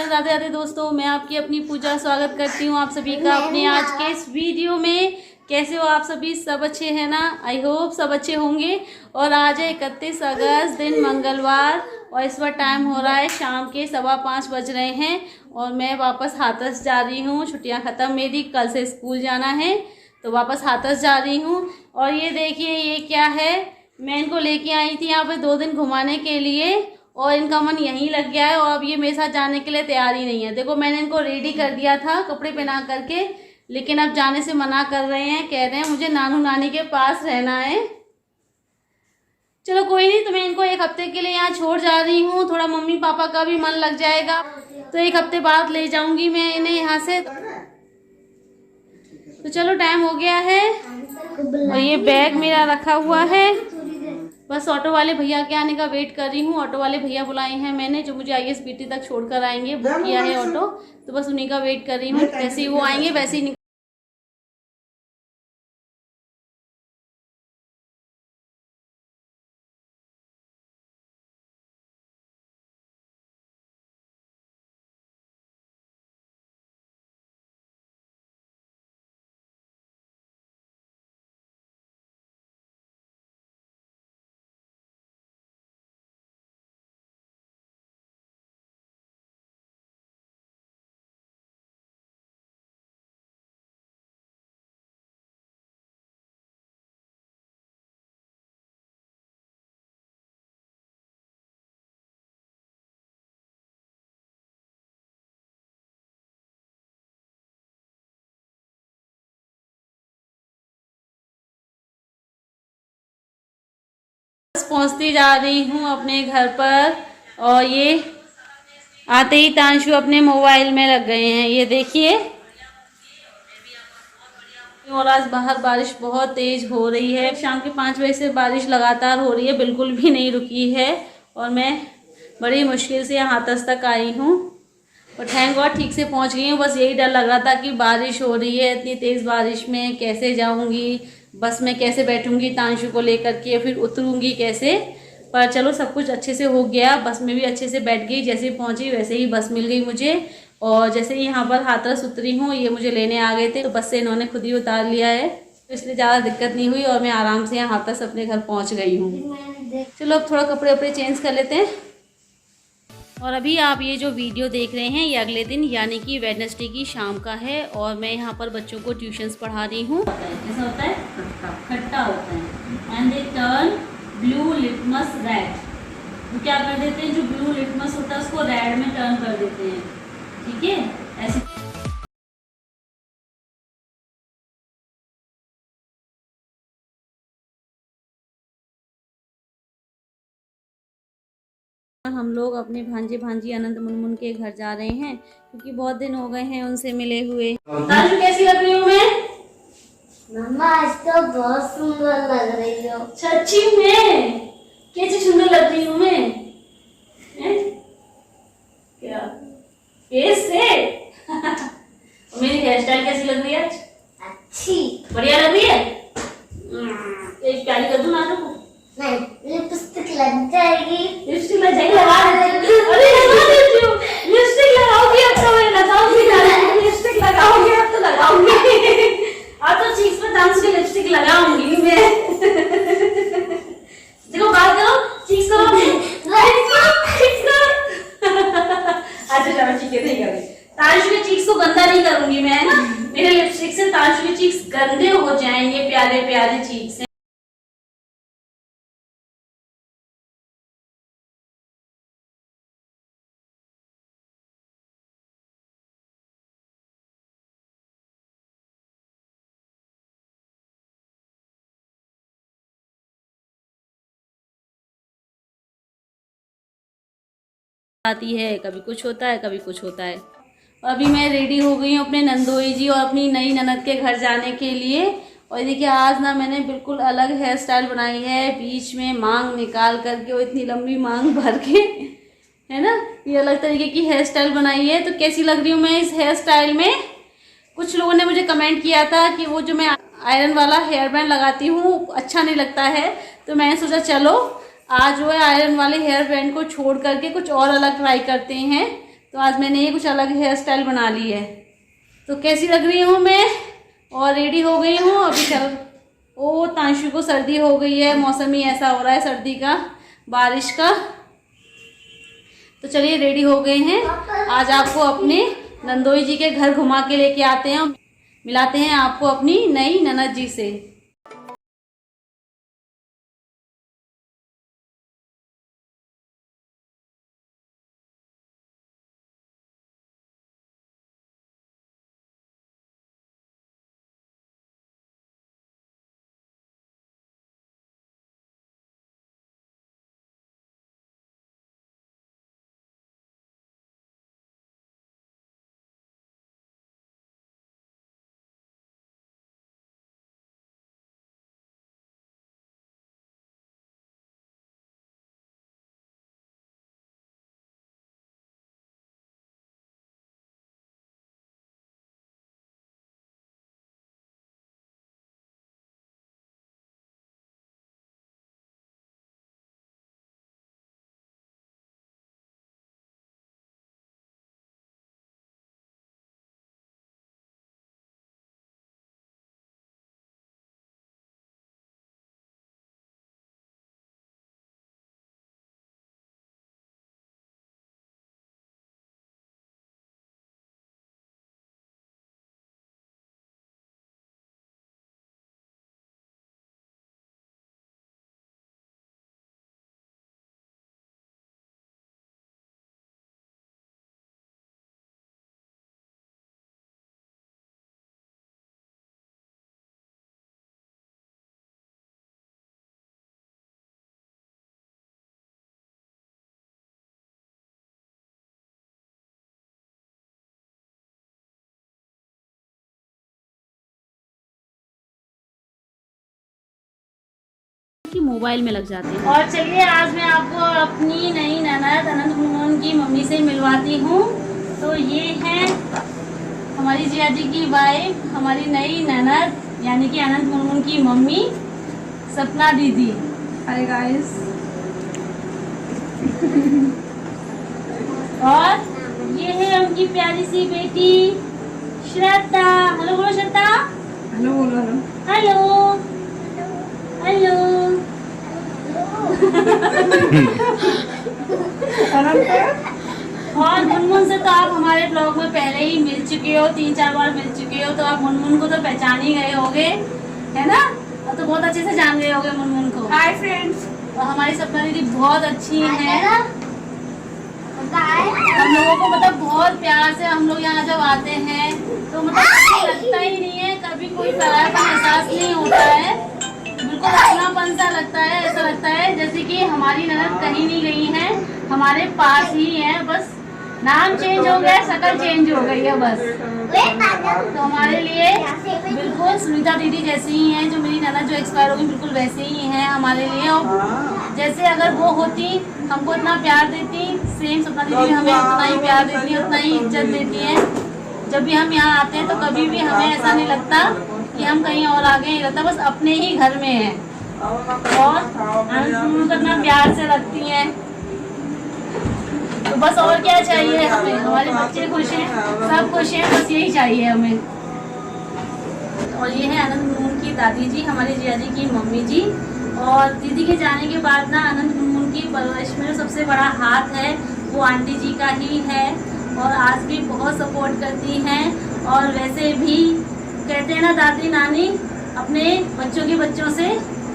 राधे राधे दोस्तों, मैं आपकी अपनी पूजा स्वागत करती हूँ आप सभी का अपने आज के इस वीडियो में। कैसे हो आप सभी? सब अच्छे हैं ना? आई होप सब अच्छे होंगे। और आज है 31 अगस्त, दिन मंगलवार, और इस वक्त टाइम हो रहा है शाम के 5:15 बज रहे हैं। और मैं वापस हाथरस जा रही हूँ। छुट्टियाँ ख़त्म मेरी, कल से स्कूल जाना है तो वापस हाथरस जा रही हूँ। और ये देखिए ये क्या है, मैं इनको लेके आई थी यहाँ पे 2 दिन घुमाने के लिए और इनका मन यहीं लग गया है। और अब ये मेरे साथ जाने के लिए तैयार ही नहीं है। देखो मैंने इनको रेडी कर दिया था कपड़े पहना करके, लेकिन अब जाने से मना कर रहे हैं। कह रहे हैं मुझे नानू नानी के पास रहना है। चलो कोई नहीं, तो मैं इनको 1 हफ्ते के लिए यहाँ छोड़ जा रही हूँ। थोड़ा मम्मी पापा का भी मन लग जाएगा, तो 1 हफ्ते बाद ले जाऊंगी मैं इन्हें यहाँ से। तो चलो टाइम हो गया है और ये बैग मेरा रखा हुआ है। बस ऑटो वाले भैया के आने का वेट कर रही हूँ। ऑटो वाले भैया बुलाए हैं मैंने, जो मुझे ISBT तक छोड़कर आएंगे। बुक किया है ऑटो, तो बस उन्हीं का वेट कर रही हूँ। जैसे ही वो आएंगे वैसे ही पहुंचती जा रही हूँ अपने घर पर। और ये आते ही तांशु अपने मोबाइल में लग गए हैं, ये देखिए। और आज बाहर बारिश बहुत तेज हो रही है। शाम के 5 बजे से बारिश लगातार हो रही है, बिल्कुल भी नहीं रुकी है। और मैं बड़ी मुश्किल से यहाँ हाथरस तक आई हूँ और थैंक गॉड ठीक से पहुँच गई हूँ। बस यही डर लग रहा था कि बारिश हो रही है, इतनी तेज़ बारिश में कैसे जाऊँगी, बस में कैसे बैठूंगी तांशु को लेकर के, फिर उतरूंगी कैसे। पर चलो सब कुछ अच्छे से हो गया। बस में भी अच्छे से बैठ गई, जैसे ही पहुंची वैसे ही बस मिल गई मुझे। और जैसे ही यहाँ पर हाथरस उतरी हूँ, ये मुझे लेने आ गए थे, तो बस से इन्होंने खुद ही उतार लिया है, तो इसलिए ज़्यादा दिक्कत नहीं हुई और मैं आराम से यहाँ हाथरस अपने घर पहुँच गई हूँ। चलो अब थोड़ा कपड़े वपड़े चेंज कर लेते हैं। और अभी आप ये जो वीडियो देख रहे हैं ये अगले दिन यानी कि वेडनेसडे की शाम का है। और मैं यहाँ पर बच्चों को ट्यूशन्स पढ़ा रही हूँ। कैसा होता है? खट्टा होता है। And they turn blue litmus red. तो क्या कर देते हैं, जो ब्लू लिटमस होता है उसको रेड में टर्न कर देते हैं। ठीक है, ऐसे हम लोग अपने भांजे भांजी अनंत मुनमुन के घर जा रहे हैं, क्योंकि बहुत दिन हो गए हैं उनसे मिले हुए। ताजू कैसी लग रही हूँ मैं? मम्मा आज तो बहुत सुंदर लग रही हो। सच्ची में कैसी सुंदर लग रही हूँ मैं? क्या कैसे? मेरी हेयर स्टाइल कैसी लग रही है आज? अच्छी, बढ़िया लग रही है। एक प्यारी कर दूं ना तो? नहीं, लिपस्टिक लग जाएगी। लिपस्टिक लग जाएगी, लगा देती हूँ। अरे लगा देती हूँ। लिपस्टिक लगाओगी अब तो? मैं लगाऊंगी ना, लिपस्टिक लगाओगी अब तो लगाऊंगी। अब तो चीक्स पे डांस की लिपस्टिक लगाऊंगी मैं। देखो बात करो, चीक्स करो अपने। अच्छा चलो ठीक है, नहीं करूंगी। तांशु के चीक्स को गंदा नहीं करूंगी मैं, है ना? मेरे लिपस्टिक से तांशु के चीक्स गंदे हो जाएंगे, प्यारे प्यारे चीक्स। आती है, कभी कुछ होता है कभी कुछ होता है। और अभी मैं रेडी हो गई हूँ अपने नंदोई जी और अपनी नई ननद के घर जाने के लिए। और देखिए आज ना मैंने बिल्कुल अलग हेयर स्टाइल बनाई है, बीच में मांग निकाल करके, और इतनी लंबी मांग भर के, है ना, ये अलग तरीके की हेयर स्टाइल बनाई है। तो कैसी लग रही हूँ मैं इस हेयर स्टाइल में? कुछ लोगों ने मुझे कमेंट किया था कि वो जो मैं आयरन वाला हेयर बैंड लगाती हूँ अच्छा नहीं लगता है, तो मैंने सोचा चलो आज जो है आयरन वाले हेयर बैंड को छोड़ करके कुछ और अलग ट्राई करते हैं। तो आज मैंने ये कुछ अलग हेयर स्टाइल बना ली है। तो कैसी लग रही हूँ मैं, और रेडी हो गई हूँ अभी। चल ओ तांशु को सर्दी हो गई है, मौसम ही ऐसा हो रहा है सर्दी का, बारिश का। तो चलिए रेडी हो गए हैं, आज आपको अपने नंदोई जी के घर घुमा के लेके आते हैं, मिलाते हैं आपको अपनी नई ननद जी से। कि मोबाइल में लग जाते हैं। और चलिए आज मैं आपको अपनी नई ननद अनंत मुनमुन की मम्मी से मिलवाती हूँ। तो ये है हमारी जिया जी की वाइफ, हमारी नई ननद यानी कि अनंत मुनमुन की मम्मी सपना दीदी। Hi guys. और ये है उनकी प्यारी सी बेटी श्रद्धा। हेलो बोलो श्रद्धा। हेलो बोलो। Hello hello. और मुनमुन से तो आप हमारे ब्लॉग में पहले ही मिल चुके हो, 3-4 बार मिल चुके हो, तो आप मुनमुन को तो पहचान ही गए होगे, है ना? और तो बहुत अच्छे से जान गए होगे मुनमुन को। Hi friends. और हमारी सपना दीदी बहुत अच्छी है, हम लोगों को मतलब बहुत प्यार से हम लोग यहाँ जब आते हैं तो मतलब लगता ही नहीं है, कभी कोई पराया का एहसास नहीं होता है, बिल्कुल अपनापन सा लगता है। ऐसा लगता है जैसे कि हमारी ननद कहीं नहीं गई है, हमारे पास ही है, बस नाम चेंज हो गया, शक्ल चेंज हो गई है बस। तो हमारे लिए बिल्कुल सुनीता दीदी जैसी ही हैं, जो मेरी ननद जो एक्सपायर होगी बिल्कुल वैसे ही हैं हमारे लिए। और जैसे अगर वो होती हमको इतना प्यार देती, सेम सपना दीदी हमें उतना ही प्यार देती है, उतना ही इज्जत देती है। जब भी हम यहाँ आते हैं तो कभी भी हमें ऐसा नहीं लगता कि हम कहीं और आगे नहीं रहता, बस अपने ही घर में हैं। और अनंत इतना प्यार से रखती हैं, तो बस और क्या चाहिए हमें? हमारे बच्चे खुश हैं, सब खुश हैं, बस यही चाहिए हमें। और ये है अनंत मुनमुन की दादी जी, हमारी जिया जी की मम्मी जी। और दीदी के जाने के बाद ना अनंत मुनमुन की परवरिश में सबसे बड़ा हाथ है वो आंटी जी का ही है, और आज भी बहुत सपोर्ट करती हैं। और वैसे भी कहते हैं ना दादी नानी अपने बच्चों के बच्चों से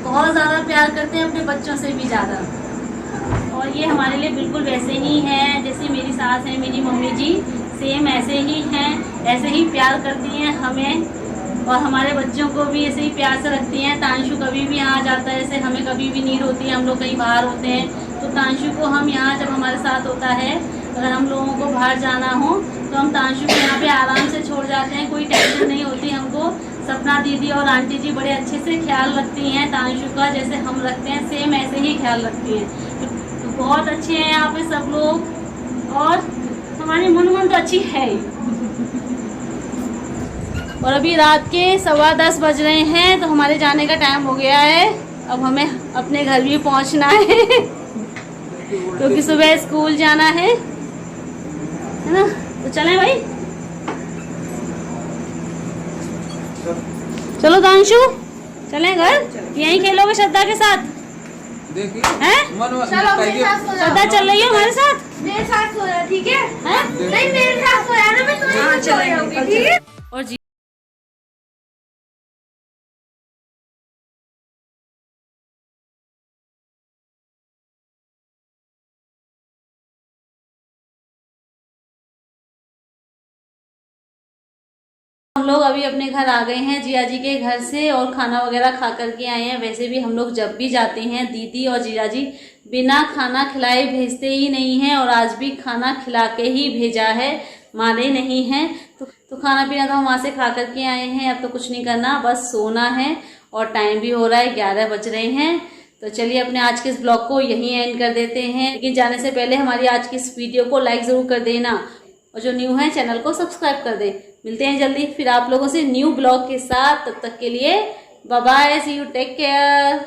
बहुत ज़्यादा प्यार करते हैं, अपने बच्चों से भी ज़्यादा। और ये हमारे लिए बिल्कुल वैसे ही हैं जैसे मेरी सास है, मेरी मम्मी जी, सेम ऐसे ही हैं, ऐसे ही प्यार करती हैं हमें, और हमारे बच्चों को भी ऐसे ही प्यार से रखती हैं। तांशु कभी भी यहाँ जाता है, जैसे हमें कभी भी नीड होती है, हम लोग कहीं बाहर होते हैं तो तांशु को हम यहाँ जब हमारे साथ होता है, अगर हम लोगों को बाहर जाना हो तो हम तांशु को यहाँ पे आराम से छोड़ जाते हैं, कोई टेंशन नहीं होती हमको। सपना दीदी और आंटी जी बड़े अच्छे से ख्याल रखती हैं तांशु का, जैसे हम रखते हैं सेम ऐसे ही ख्याल रखती हैं। तो बहुत अच्छे हैं यहाँ पे सब लोग, और हमारी मुनमुन तो अच्छी है ही। और अभी रात के 10:15 बज रहे हैं, तो हमारे जाने का टाइम हो गया है। अब हमें अपने घर भी पहुंचना है क्योंकि सुबह स्कूल जाना है। है ना। तो चलें भाई, चलो दांशु चलें घर, यहीं खेलोगे श्रद्धा के साथ? देखिए हैं? चलो मेरे साथ सो श्रद्धा जाओ, चल रही है हमारे साथ? मेरे साथ सो जाओ, ठीक है? हैं? नहीं मेरे साथ सो जाना, मैं तुम्हें साथ सो जाऊंगी, ठीक है? और जी हम लोग अभी अपने घर आ गए हैं जिया जी के घर से, और खाना वगैरह खा करके आए हैं। वैसे भी हम लोग जब भी जाते हैं दीदी और जीजा जी बिना खाना खिलाए भेजते ही नहीं हैं, और आज भी खाना खिला के ही भेजा है, माने नहीं हैं। तो खाना पीना तो हम वहाँ से खा करके आए हैं। अब तो कुछ नहीं करना, बस सोना है, और टाइम भी हो रहा है, 11 बज रहे हैं। तो चलिए अपने आज के इस ब्लॉग को यहीं एंड कर देते हैं। लेकिन जाने से पहले हमारी आज की इस वीडियो को लाइक ज़रूर कर देना, और जो न्यू है चैनल को सब्सक्राइब कर दे। मिलते हैं जल्दी फिर आप लोगों से न्यू ब्लॉग के साथ, तब तक के लिए bye bye, see you, take care.